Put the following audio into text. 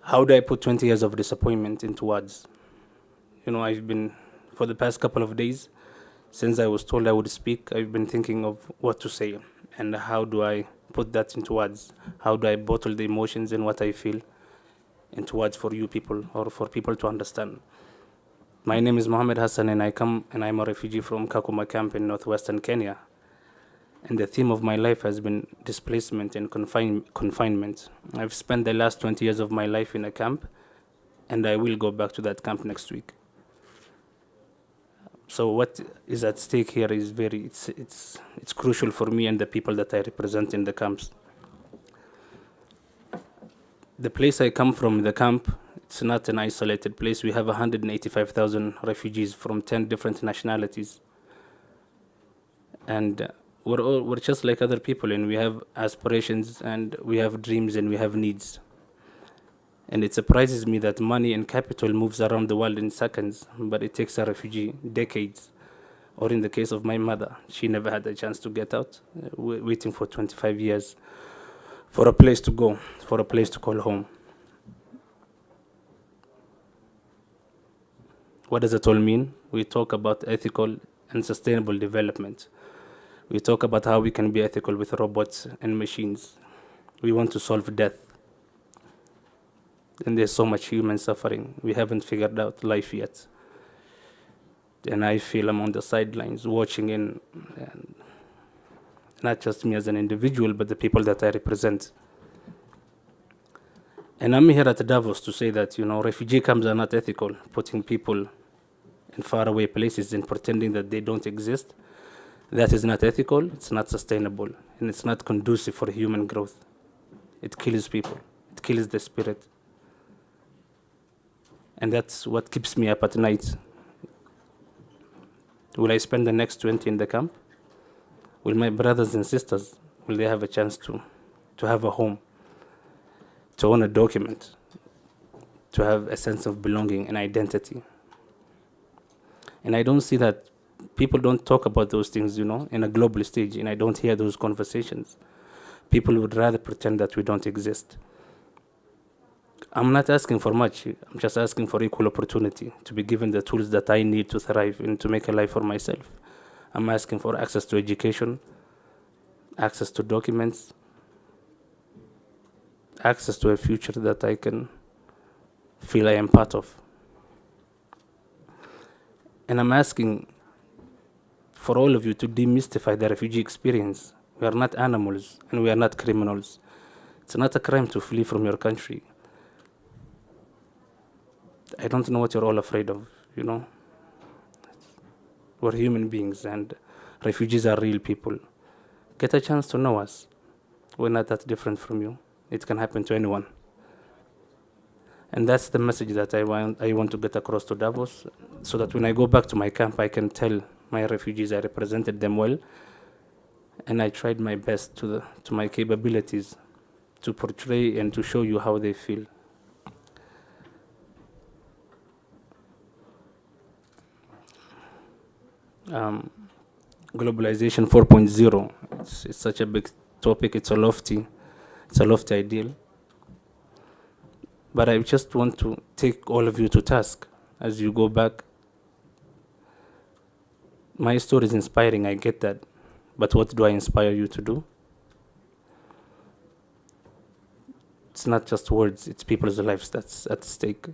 How do I put 20 years of disappointment into words? I've been, for the past couple of days, since I was told I would speak, I've been thinking of what to say and how do I put that into words? How do I bottle the emotions and what I feel into words for you people or for people to understand? My name is Mohammed Hassan and I'm a refugee from Kakuma camp in northwestern Kenya. And the theme of my life has been displacement and confinement. I've spent the last 20 years of my life in a camp, and I will go back to that camp next week. So what is at stake here is it's crucial for me and the people that I represent in the camps. The place I come from, the camp, it's not an isolated place. We have 185,000 refugees from 10 different nationalities. And we're just like other people, and we have aspirations and we have dreams and we have needs. And it surprises me that money and capital moves around the world in seconds, but it takes a refugee decades. Or in the case of my mother, she never had a chance to get out, waiting for 25 years for a place to go, for a place to call home. What does it all mean? We talk about ethical and sustainable development. We talk about how we can be ethical with robots and machines. We want to solve death. And there's so much human suffering. We haven't figured out life yet. And I feel I'm on the sidelines watching in, and not just me as an individual, but the people that I represent. And I'm here at Davos to say that, refugee camps are not ethical, putting people in faraway places and pretending that they don't exist. That is not ethical, it's not sustainable, and it's not conducive for human growth. It kills people, it kills the spirit. And that's what keeps me up at night. Will I spend the next 20 in the camp? Will my brothers and sisters, will they have a chance to have a home, to own a document, to have a sense of belonging and identity? And I don't see that people don't talk about those things, in a global stage, and I don't hear those conversations. People would rather pretend that we don't exist. I'm not asking for much. I'm just asking for equal opportunity, to be given the tools that I need to thrive and to make a life for myself. I'm asking for access to education, access to documents, access to a future that I can feel I am part of. And I'm asking for all of you to demystify the refugee experience. We are not animals and we are not criminals. It's not a crime to flee from your country. I don't know what you're all afraid of, We're human beings and refugees are real people. Get a chance to know us. We're not that different from you. It can happen to anyone. And that's the message that I want to get across to Davos, so that when I go back to my camp, I can tell my refugees I represented them well, and I tried my best to my capabilities to portray and to show you how they feel. Globalization 4.0. It's such a big topic. It's a lofty ideal. But I just want to take all of you to task as you go back. My story is inspiring, I get that. But what do I inspire you to do? It's not just words, it's people's lives that's at stake.